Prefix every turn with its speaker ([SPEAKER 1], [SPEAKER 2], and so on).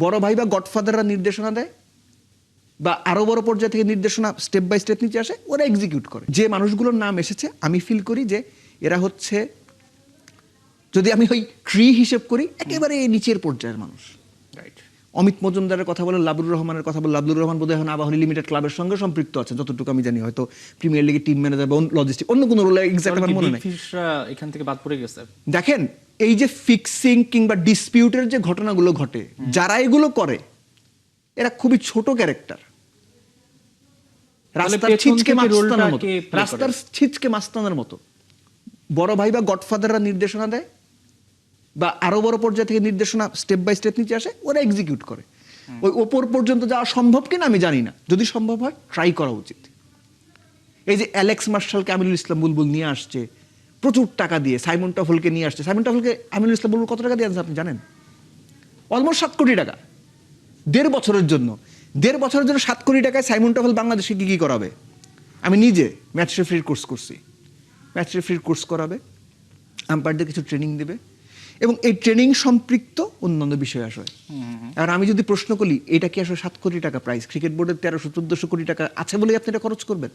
[SPEAKER 1] বড় ভাই বা গডফাদাররা নির্দেশনা দেয় বা আরো বড় পর্যায়ে থেকে নির্দেশনা স্টেপ বাই স্টেপ নিচে আসে, ওরা এক্সিকিউট করে। যে মানুষগুলোর নাম এসেছে আমি ফিল করি যে এরা হচ্ছে, যদি আমি ওই ট্রি হিসেব করি, একেবারে নিচের পর্যায়ের মানুষ।
[SPEAKER 2] রাইট।
[SPEAKER 1] অমিত মজুমদারের কথা বলে, লাবলুর রহমানের কথা বলে, লাবলুর রহমান বোধহয় এখন আবাহনী লিমিটেড ক্লাবের সঙ্গে সম্পৃক্ত আছে যতটুকু আমি জানি, হয়তো প্রিমিয়ার লিগের টিম ম্যানেজার বা লজিস্টিক, অন্য কোনো রোলে এক্সাক্ট আমার মনে নেই।
[SPEAKER 2] ফিশরা এখান থেকে বাদ পড়ে গেছে।
[SPEAKER 1] দেখেন, এই যে ফিক্সিং কিংবা ডিসপিউটের যে ঘটনাগুলো ঘটে, যারা এগুলো করে এরা খুবই ছোট ক্যারেক্টার, রাস্তার ছিচকে মাস্তানের মতো। বড় ভাই বা গডফাদাররা নির্দেশনা দেয় বা আরো বড় পর্যায়ে থেকে নির্দেশনা স্টেপ বাই স্টেপ নিচে আসে, ওরা এক্সিকিউট করে। ওই ওপর পর্যন্ত যাওয়া সম্ভব কিনা আমি জানি না, যদি সম্ভব হয় ট্রাই করা উচিত। এই যে অ্যালেক্স মার্শালকে আমিনুল ইসলাম বুলবুল নিয়ে আসছে প্রচুর টাকা দিয়ে, সাইমন টফলকে নিয়ে আসছে। সাইমন টফলকে আমিনুল ইসলাম বুলবুল কত টাকা দিয়ে আনছে আপনি জানেন? অলমোস্ট 7 কোটি টাকা 1.5 বছরের জন্য। 1.5 বছরের জন্য 7 কোটি টাকায় সাইমন টফল বাংলাদেশে কি করাবে? আমি নিজে ম্যাচ রেফারির কোর্স করছি। ম্যাচ রেফারির কোর্স করাবে, আম্পায়ারদের কিছু ট্রেনিং দেবে, এবং এই ট্রেনিং সম্পৃক্ত অন্যান্য বিষয় আসে। আর আমি যদি প্রশ্ন করি এটা কি আসলে 7 কোটি টাকা প্রাইস, ক্রিকেট বোর্ডের 1300-1400 কোটি টাকা আছে বলেই আপনি এটা খরচ করবেন?